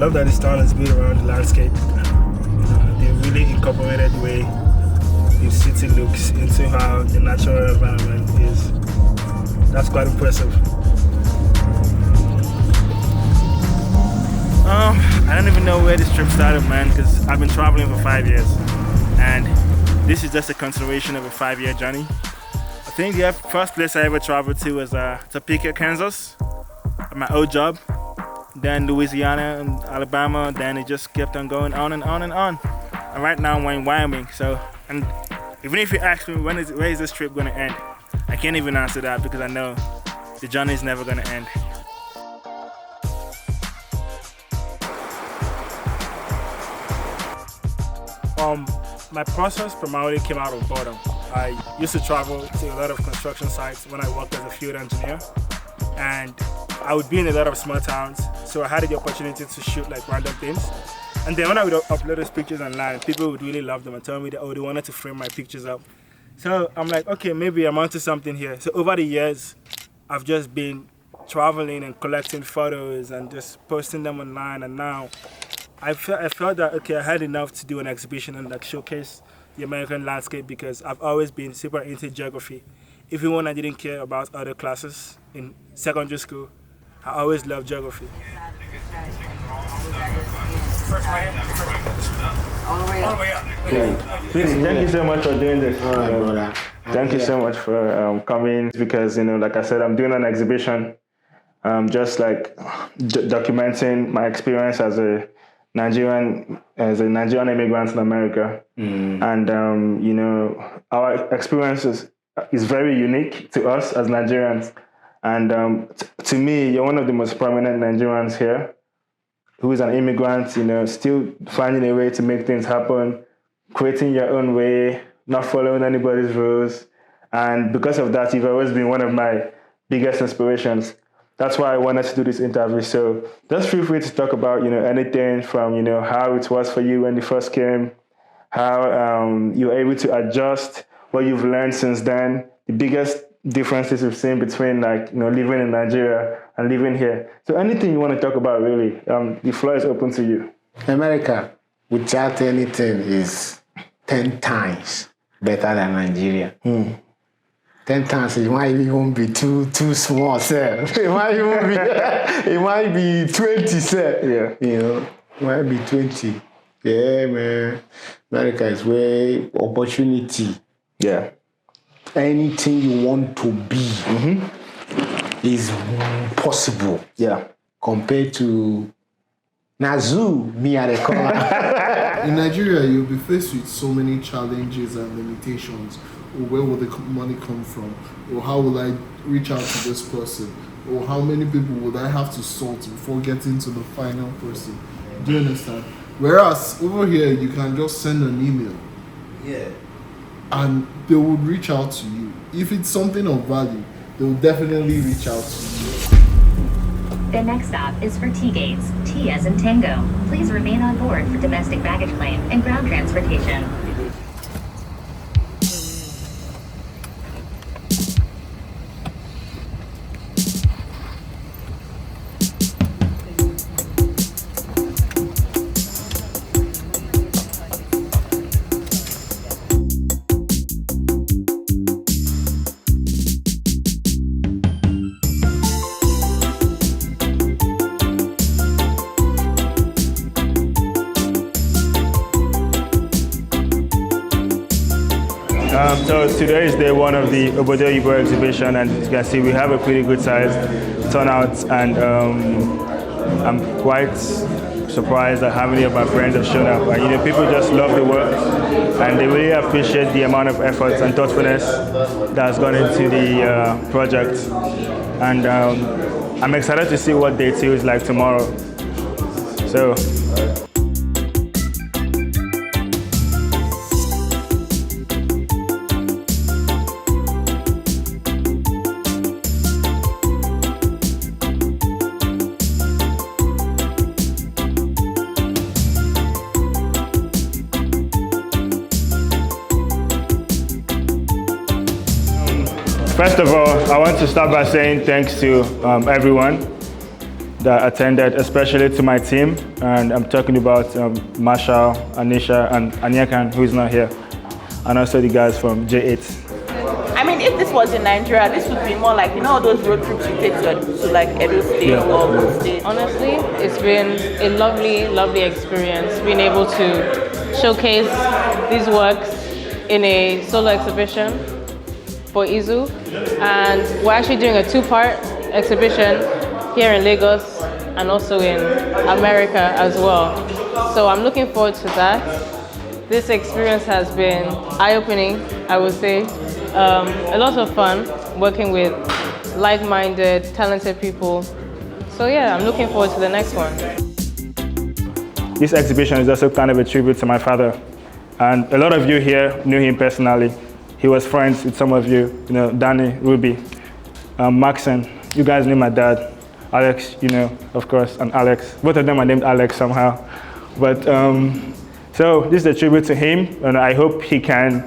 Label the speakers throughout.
Speaker 1: love that this town is built around the landscape. They really incorporated the way the city looks into how the natural environment is. That's quite impressive. I don't even know where this trip started, man, because I've been traveling for 5 years, and this is just a continuation of a 5-year journey. I think the first place I ever traveled to was Topeka, Kansas, at my old job. Then Louisiana and Alabama. Then it just kept on going on and on and on. And right now I'm in Wyoming. So, and even if you ask me where is this trip going to end, I can't even answer that because I know the journey is never going to end. My process primarily came out of boredom. I used to travel to a lot of construction sites when I worked as a field engineer, and I would be in a lot of small towns, so I had the opportunity to shoot like random things. And then when I would upload those pictures online, people would really love them and tell me that, oh, they wanted to frame my pictures up. So I'm like, okay, maybe I'm onto something here. So over the years, I've just been traveling and collecting photos and just posting them online, and now I felt that, okay, I had enough to do an exhibition and like showcase the American landscape, because I've always been super into geography. Even when I didn't care about other classes in secondary school, I always loved geography. Okay. Please, thank you so much for doing this. Thank you so much for coming, because, like I said, I'm doing an exhibition, just like documenting my experience as a Nigerian immigrant in America. And our experience is very unique to us as Nigerians. And to me, you're one of the most prominent Nigerians here, who is an immigrant, still finding a way to make things happen, creating your own way, not following anybody's rules. And because of that, you've always been one of my biggest inspirations. That's why I wanted to do this interview. So just feel free to talk about, anything from, how it was for you when you first came, how you were able to adjust, what you've learned since then, the biggest differences you've seen between living in Nigeria and living here. So anything you want to talk about, really, the floor is open to you.
Speaker 2: America, without anything, is 10 times better than Nigeria. 10 times, it might even be too small, sir. It might be 20, sir. Yeah. It might be 20. Yeah, man. America is where opportunity.
Speaker 1: Yeah.
Speaker 2: Anything you want to be is possible.
Speaker 1: Yeah.
Speaker 2: Compared to Nazu, me at the corner.
Speaker 3: In Nigeria, you'll be faced with so many challenges and limitations. Where will the money come from? Or how will I reach out to this person? Or how many people would I have to sort before getting to the final person? Do you understand? Whereas over here, you can just send an email.
Speaker 4: Yeah.
Speaker 3: And they would reach out to you. If it's something of value, they will definitely reach out to you.
Speaker 5: The next stop is for T-Gates, T as in Tango. Please remain on board for domestic baggage claim and ground transportation.
Speaker 1: So today is day one of the Obodo Oyinbo exhibition, and you can see we have a pretty good size turnout, and I'm quite surprised at how many of my friends have shown up. And people just love the work, and they really appreciate the amount of effort and thoughtfulness that's gone into the project. And I'm excited to see what day two is like tomorrow. So. First of all, I want to start by saying thanks to everyone that attended, especially to my team. And I'm talking about Marshall, Anisha, and Anyakan, who is not here. And also the guys from J8.
Speaker 4: I mean, if this was in Nigeria, this would be more like, you know, all those road trips you take to like Edo State or Ogun State.
Speaker 6: Honestly, it's been a lovely, lovely experience being able to showcase these works in a solo exhibition for Izu. And we're actually doing a two-part exhibition here in Lagos and also in America as well. So I'm looking forward to that. This experience has been eye-opening, I would say. A lot of fun working with like-minded, talented people. So yeah, I'm looking forward to the next one.
Speaker 1: This exhibition is also kind of a tribute to my father. And a lot of you here knew him personally. He was friends with some of you, Danny, Ruby, Maxon. You guys knew my dad. Alex, of course, and Alex. Both of them are named Alex somehow. But so this is a tribute to him, and I hope he can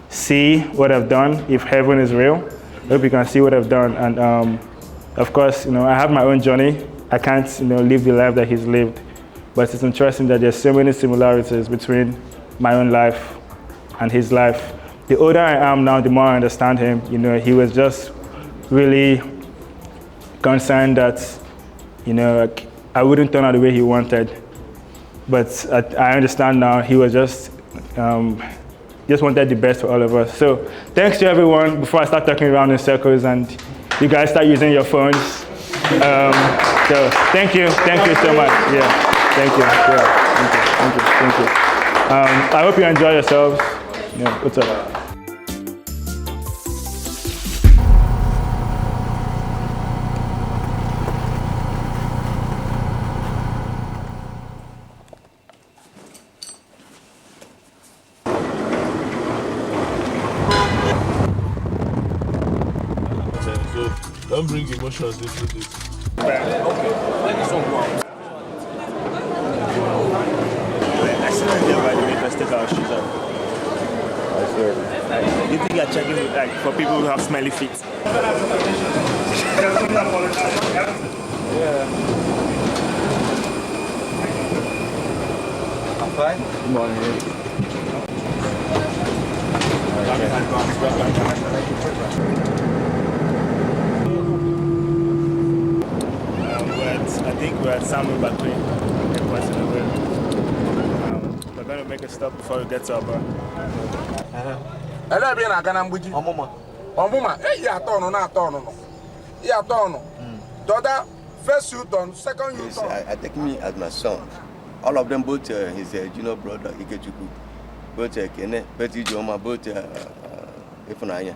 Speaker 1: see what I've done if heaven is real. I hope he can see what I've done. And of course, I have my own journey. I can't, live the life that he's lived. But it's interesting that there's so many similarities between my own life and his life. The older I am now, the more I understand him. He was just really concerned that, I wouldn't turn out the way he wanted. But I understand now he was just wanted the best for all of us. So thanks to everyone. Before I start talking around in circles and you guys start using your phones. So thank you so much. Yeah, thank you. Yeah, thank you. I hope you enjoy yourselves. Yeah, what's up?
Speaker 7: Don't bring emotions into this.
Speaker 1: I accidentally there by the way, let's take our shoes off. Do you think you're checking it for people who have smelly feet? Yeah. I'm fine. Good morning. I think we're at Samuel Bakwe. We're going to make a stop before we get to Aba.
Speaker 8: First U-turn, second U-turn. I take me as my son. All of them, both his junior brother Ikechukwu, both Kene, both Ijoma, both Ifunanya.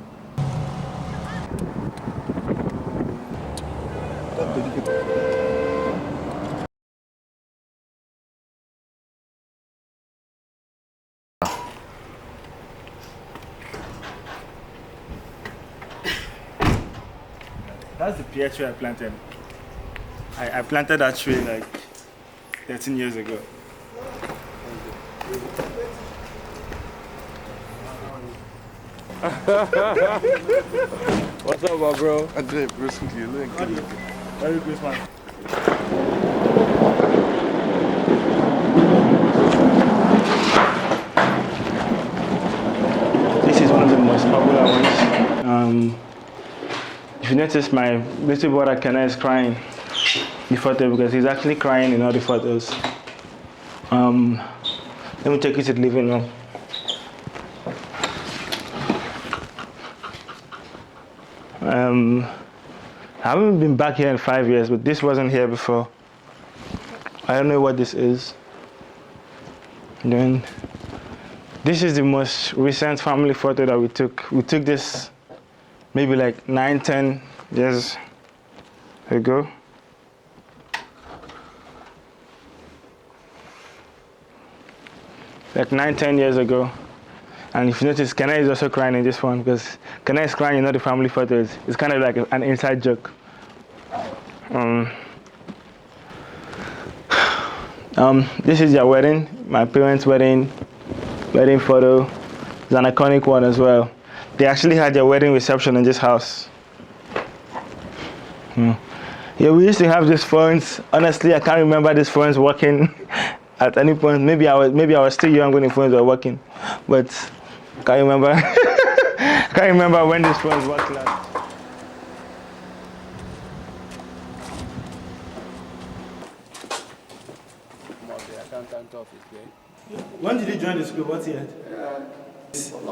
Speaker 1: That's the pear tree I planted. I planted that tree like 13 years ago. What's up, bro?
Speaker 7: I did, recently. You look good.
Speaker 1: Merry Christmas. This is one of the most popular ones. If you notice, my little brother Kenna is crying in the photo because he's actually crying in all the photos. Let me take you to the living room. I haven't been back here in 5 years, but this wasn't here before. I don't know what this is. Then this is the most recent family photo that we took. We took this maybe like 9-10 years ago. Like 9-10 years ago. And if you notice, Kenna is also crying in this one because Kenna is crying in all the family photos. It's kind of like an inside joke. This is their wedding, my parents' wedding photo. It's an iconic one as well. They actually had their wedding reception in this house. Yeah, we used to have these phones. Honestly, I can't remember these phones working at any point. Maybe I was still young when the phones were working, but I can't remember. I can't remember when these phones worked last. When did you join the school? What year?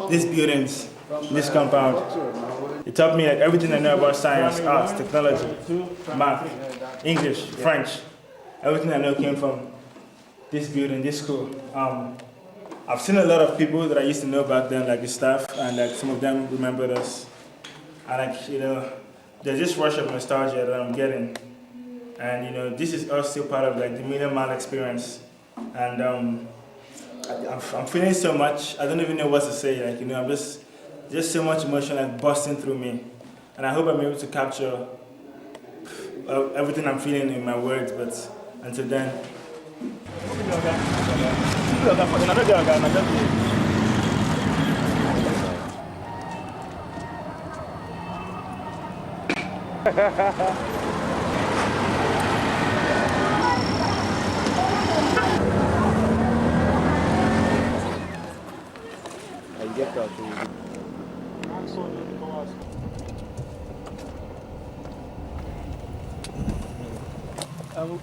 Speaker 1: These buildings, this compound. It taught me like everything I know about science, arts, technology, math, English, French. Everything I know came from this building, this school. I've seen a lot of people that I used to know back then, like the staff, and like some of them remembered us. And like, there's this rush of nostalgia that I'm getting. And this is all still part of like the Million Mile experience. And I'm feeling so much. I don't even know what to say. Like I'm just so much emotion like busting through me, and I hope I'm able to capture everything I'm feeling in my words. But until then.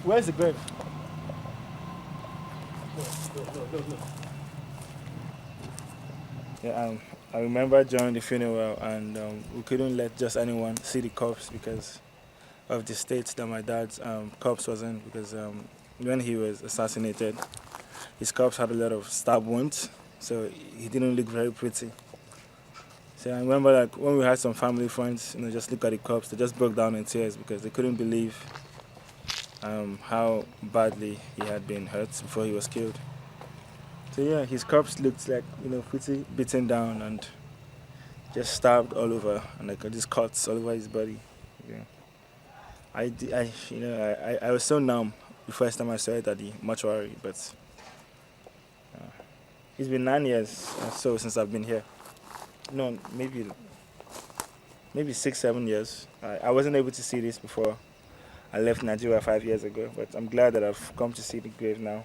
Speaker 1: Where's the grave? Yeah, I remember during the funeral, and we couldn't let just anyone see the corpse because of the state that my dad's corpse was in. Because when he was assassinated, his corpse had a lot of stab wounds, so he didn't look very pretty. So I remember like when we had some family friends, just look at the corpse, they just broke down in tears because they couldn't believe how badly he had been hurt before he was killed. So yeah, his corpse looked like pretty beaten down and just stabbed all over, and like these cuts all over his body. Yeah. I was so numb the first time I saw it at the mortuary, but it's been 9 years or so since I've been here. No, maybe 6-7 years. I wasn't able to see this before I left Nigeria 5 years ago, but I'm glad that I've come to see the grave now.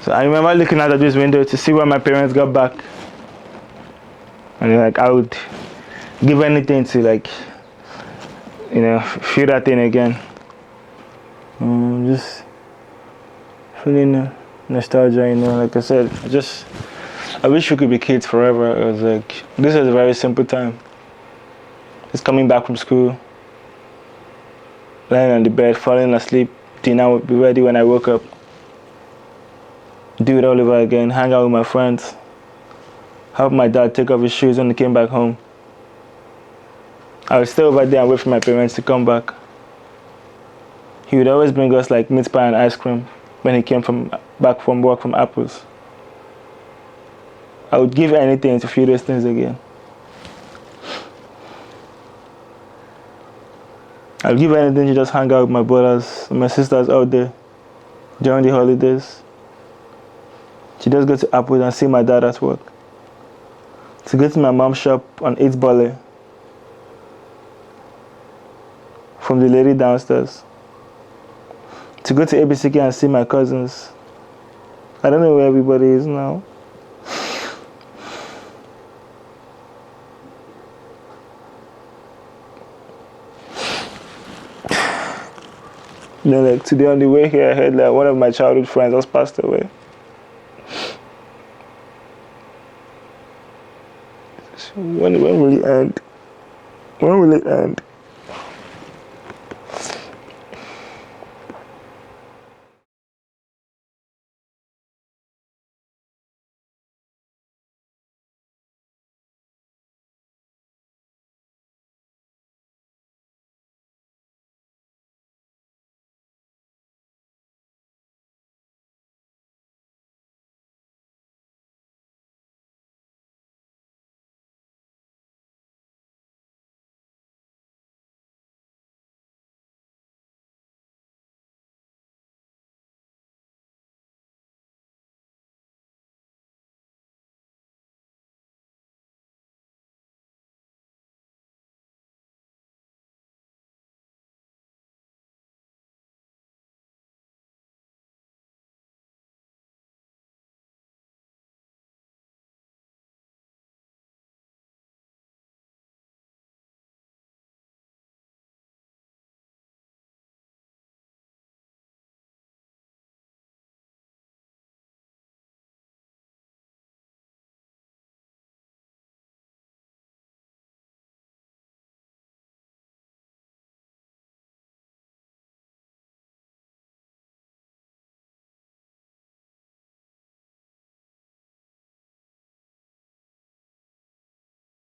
Speaker 1: So I remember looking out of this window to see when my parents got back. And like I would give anything to feel that thing again. Just feeling nostalgia, like I said, I wish we could be kids forever. It was like, this was a very simple time. Just coming back from school, lying on the bed, falling asleep, dinner would be ready when I woke up. Do it all over again, hang out with my friends, help my dad take off his shoes when he came back home. I would stay over there and wait for my parents to come back. He would always bring us like meat pie and ice cream when he came back from work from Apples. I would give anything to feel those things again. I'd give anything to just hang out with my brothers and my sisters out there during the holidays. To just go to Apples and see my dad at work. To go to my mom's shop and eat bole from the lady downstairs. To go to ABCK and see my cousins. I don't know where everybody is now. Like today on the way here, I heard that one of my childhood friends has passed away. So when will it end? When will it end?